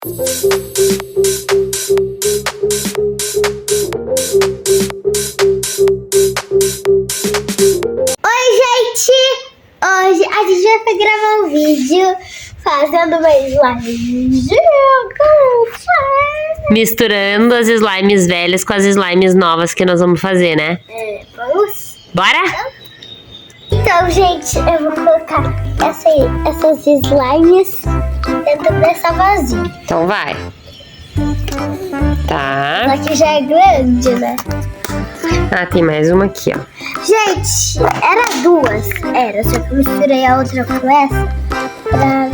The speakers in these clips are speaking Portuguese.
Oi, gente! Hoje a gente vai gravar um vídeo fazendo uma slime gigante. Misturando as slimes velhas com as slimes novas que nós vamos fazer, né? Vamos? Bora? Então, gente, eu vou colocar essas slimes dentro dessa vasilha. Então vai. Tá. Essa aqui já é grande, né? Ah, tem mais uma aqui, ó. Gente, era duas. Só que eu misturei a outra com essa pra...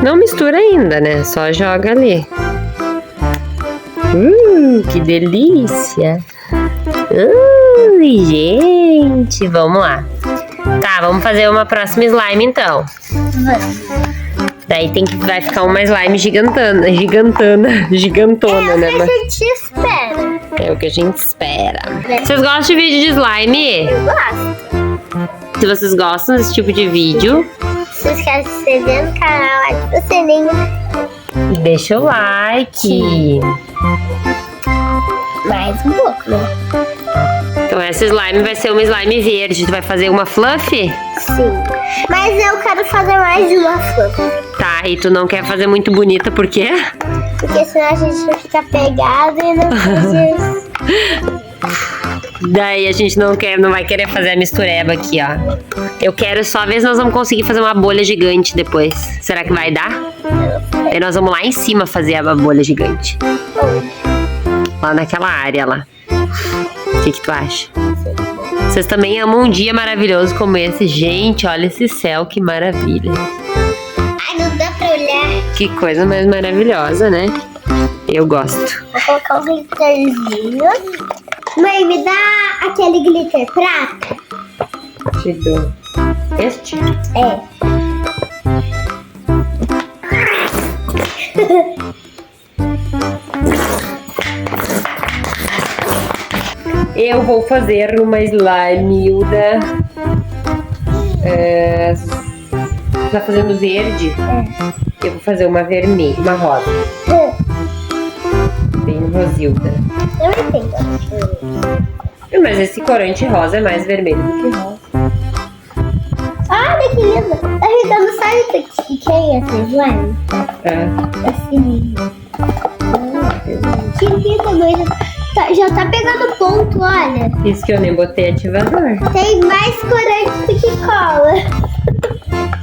Não mistura ainda, né? Só joga ali. Que delícia. Gente, vamos lá. Tá, vamos fazer uma próxima slime, então. Vamos. Daí vai ficar uma slime gigantona, né? A gente espera. É o que a gente espera. Vocês gostam de vídeo de slime? Eu gosto. Se vocês gostam desse tipo de vídeo, Se vocês querem se inscrever no canal, ativa o sininho. deixa o like. Mais um pouco, né? Então essa slime vai ser uma slime verde. Tu vai fazer uma fluff? Sim. Mas eu quero fazer mais de uma fluff. Tá, e tu não quer fazer muito bonita, por quê? Porque senão a gente vai ficar pegado e não fazer isso. Daí a gente não vai querer fazer a mistureba aqui, ó. Eu quero só ver se nós vamos conseguir fazer uma bolha gigante depois. Será que vai dar? Aí nós vamos lá em cima fazer a bolha gigante. Lá naquela área lá. O que tu acha? Vocês também amam um dia maravilhoso como esse? Gente, olha esse céu, que maravilha. Ai, não dá pra olhar. Que coisa mais maravilhosa, né? Eu gosto. Vou colocar um glitterzinho. Mãe, me dá aquele glitter prata. Te dou. Este? É. Eu vou fazer uma slime, Hilda. Tá fazendo verde? Eu vou fazer uma vermelha, uma rosa. Bem rosilda. Eu entendo. Mas esse corante rosa é mais vermelho do que rosa. Olha que lindo. Tá ajudando, sabe o que é essa slime? Esse lindo. Que lindo, mãe. Já tá pegando ponto, olha. Isso que eu nem botei ativador. Tem mais corante do que cola.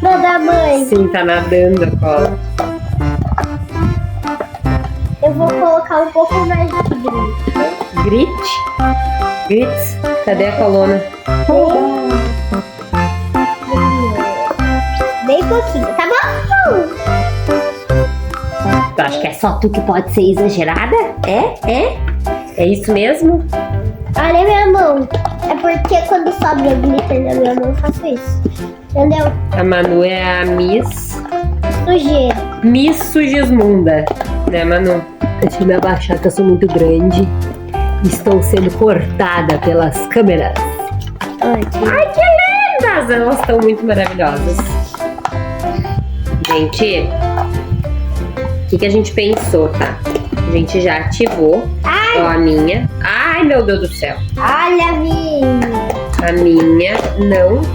Da mãe. Sim, tá nadando a cola. Eu vou colocar um pouco mais de glitter. Grits? Cadê a coluna? Bem pouquinho, tá bom? Tu acha que é só tu que pode ser exagerada? É isso mesmo? Olha minha mão. É porque quando sobra glitter na minha mão eu faço isso. Entendeu? A Manu é a Miss Sujeira. Miss Sugismunda, né, Manu? Deixa eu me abaixar que eu sou muito grande. Estou sendo cortada pelas câmeras. Ai, que lindas! Elas estão muito maravilhosas. Gente, o que a gente pensou, tá? A gente já ativou. Ó, a minha. Ai, meu Deus do céu. Olha a minha. A minha,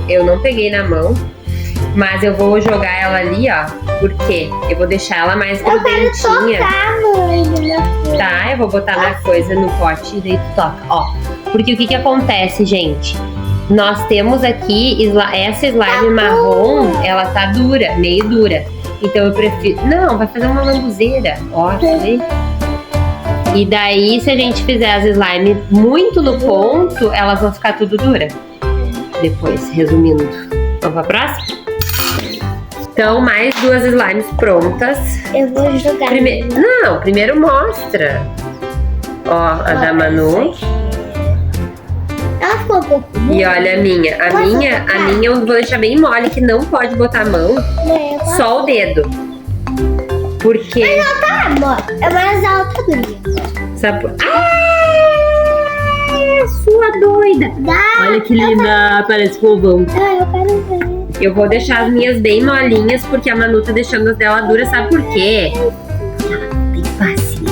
eu não peguei na mão. Mas eu vou jogar ela ali, ó. Por quê? Eu vou deixar ela mais grudentinha. Eu quero tocar, mãe. Tá, eu vou botar na coisa, no pote, e daí tu toca, ó. Porque o que acontece, gente? Nós temos aqui essa slime marrom, ela tá dura, meio dura. Então eu prefiro... Não, vai fazer uma lambuzeira, ó, tá vendo? E daí, se a gente fizer as slime muito no ponto, elas vão ficar tudo dura. Depois, resumindo. Vamos pra próxima? Então, mais duas slimes prontas. Eu vou jogar. Primeiro mostra. Ó, a da Manu. Ela ficou um pouco. E olha a minha. A minha eu vou deixar bem mole, que não pode botar a mão. Só o dedo. Porque... Mas ela tá, amor. É mais alta do que. Sabe? Sua doida! Dá. Olha que linda, parece povão. Ah, eu quero ver. Eu vou deixar as minhas bem molinhas, porque a Manu tá deixando as dela duras, sabe por quê? Porque ela não tem paciência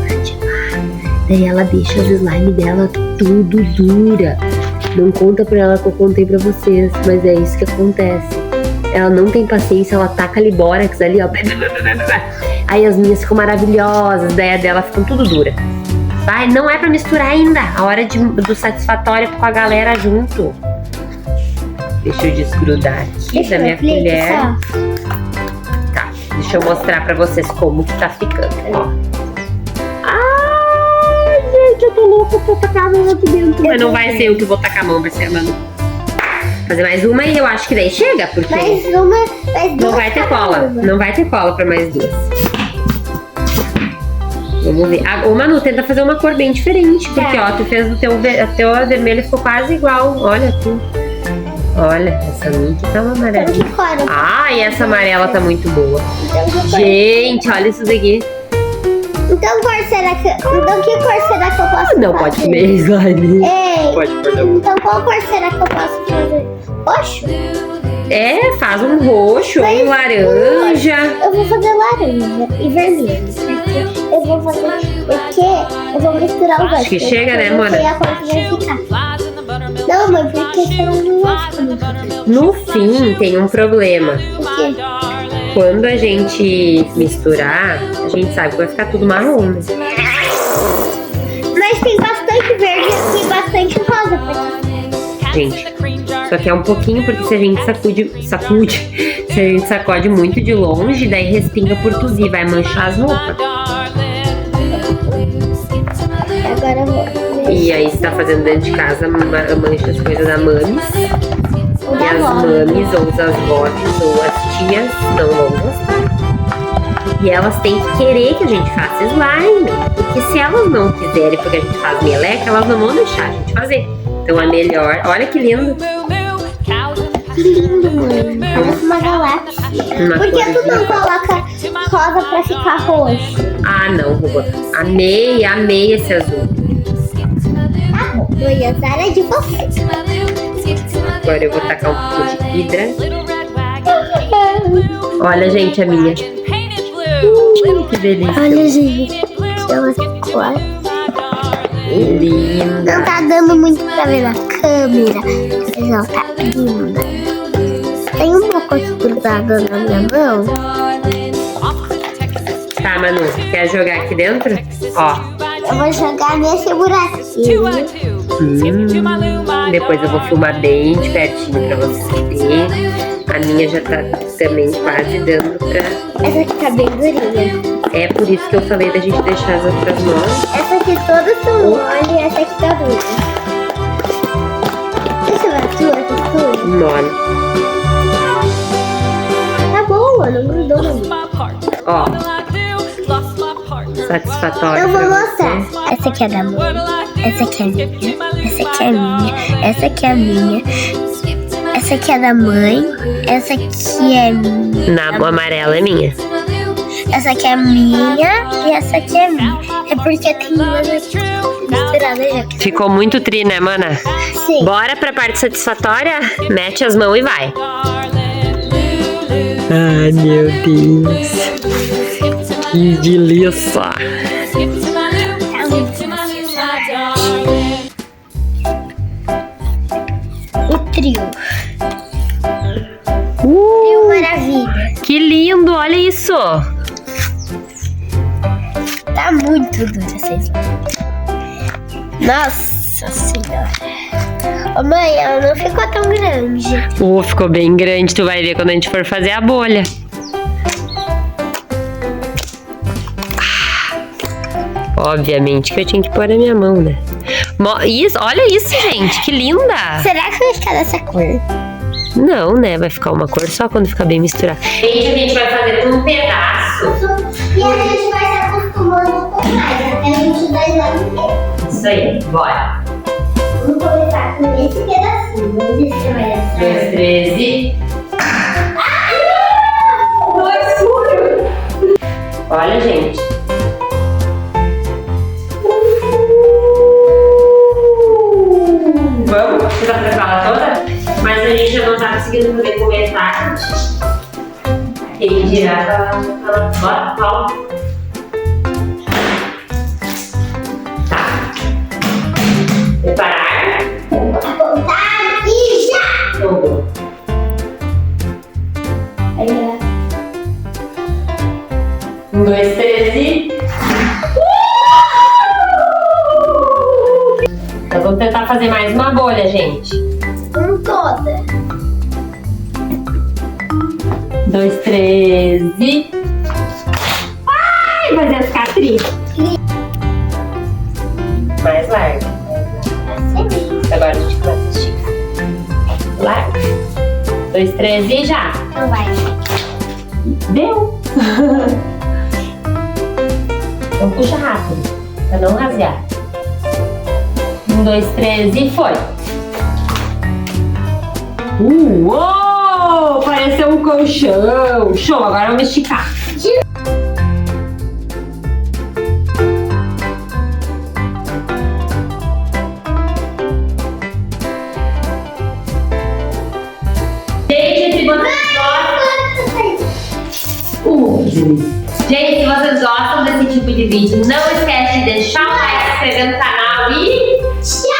pra ativar. Daí ela deixa as slime dela tudo dura. Não conta pra ela que eu contei pra vocês, mas é isso que acontece. Ela não tem paciência, ela taca ali bórax ali, ó. Aí as minhas ficam maravilhosas, daí a dela ficam tudo dura. Vai, não é pra misturar ainda. A hora do satisfatório com a galera junto. Deixa eu desgrudar aqui da minha colher. Tá, deixa eu mostrar pra vocês como que tá ficando, ó. Ai, gente, eu tô louca pra tacar a mão aqui dentro. Mas não vai ser eu que vou tacar a mão, vai ser a Manu. Fazer mais uma e eu acho que daí chega, porque Mais duas. não vai ter cola. Não vai ter cola pra mais duas. Vamos ver. Ô Manu, tenta fazer uma cor bem diferente, porque ó, tu fez o teu vermelho, ficou quase igual. Olha aqui. Olha, essa minha aqui tá uma maravilha. Ai, essa amarela tá muito boa. Gente, olha isso daqui. Então, que cor será que eu posso Não, fazer? pode comer slime. Ei, Pode pôr não. então qual cor será que eu posso fazer? Roxo? É, faz um roxo ou um laranja. Eu vou fazer laranja e vermelho. Porque eu vou misturar os dois. Acho que chega, né, Mona? Porque a cor que vai ficar. Não, mãe, porque senão não vai ficar muito bem. No fim, tem um problema. Por quê? Quando a gente misturar, a gente sabe que vai ficar tudo marrom, né? Mas tem bastante verde e bastante rosa. Gente, só que é um pouquinho, porque se a gente sacude, se a gente sacode muito de longe, daí respinga por tudo e vai manchar as roupas. Agora eu vou. E aí você tá fazendo dentro de casa, mancha as coisas da mames. E as mames, ou as avós, ou as tias não vão gostar. E elas têm que querer que a gente faça slime. Porque se elas não quiserem, porque a gente faz meleca, elas não vão deixar a gente fazer. Então é melhor. Olha que lindo. Que lindo, mãe. Parece uma galáxia. Por que tu não coloca rosa pra ficar roxo? Ah, não, vou botar. Amei esse azul. Tá bom, mãe, a Zara é de você. Agora eu vou tacar um pouco de hidra. Olha, gente, a minha. Que delícia. Olha, gente. Ela ficou linda. Não tá dando muito pra ver na câmera. Mas ela tá linda. Tem um pouco aqui grudado na minha mão. Tá, Manu, quer jogar aqui dentro? Ó. Eu vou jogar nesse buraquinho. Depois eu vou filmar bem de pertinho pra você ver. A minha já tá também quase dando pra... Essa aqui tá bem durinha. É por isso que eu falei da gente deixar as outras moles. Essa aqui todas são mole e essa aqui tá dura. Essa é a tua textura? Mole. Tá boa, não grudou muito. Ó. Satisfatório. Eu vou pra mostrar. você. Essa aqui é da mãe. Essa aqui é minha. Essa aqui é minha. Essa aqui é minha. Essa aqui é da mãe. Essa aqui é minha. Na amarela é minha. Essa aqui é minha e essa aqui é minha. É porque tem umas aqui misturadas já. Ficou muito tri, né, mana? Sim. Bora pra parte satisfatória? Mete as mãos e vai. Ai, meu Deus. Que delícia. O trio. Trio maravilha. Que lindo, olha isso. Tá muito dura, vocês vão. Nossa senhora. Ô mãe, ela não ficou tão grande. Ficou bem grande, tu vai ver quando a gente for fazer a bolha. Obviamente que eu tinha que pôr a minha mão, né? Isso, olha isso, gente, que linda! Será que vai ficar dessa cor? Não, né? Vai ficar uma cor só quando ficar bem misturado. Gente, a gente vai fazer com um pedaço. E a gente vai se acostumando com mais, até 22 anos inteiro. Isso aí, bora. Vamos começar com esse pedacinho. Vamos ver se vai dar certo. 2, 13. Olha, gente. Vamos? Você vai preparar toda? Mas a gente já não tá conseguindo fazer comer metade. Quem dirá, bota pau. Tá. Preparar. Contar e já! Jogou. Aí, ó. 1, 2, 3 e... Então vamos tentar fazer mais uma bolha, gente. Toda. 2, 3 e... Ai, mas ia ficar triste. Mais larga. Agora a gente começa a esticar. Larga. 2, 3 e já. Não vai. Deu. Então puxa rápido, pra não rasgar. 1, 2, 3 e foi. Uou! Pareceu um colchão. Show, agora vamos esticar. Gente, se vocês gostam... Gente, se vocês gostam desse tipo de vídeo, não esquece de deixar o like, se inscrever no canal e... Tchau!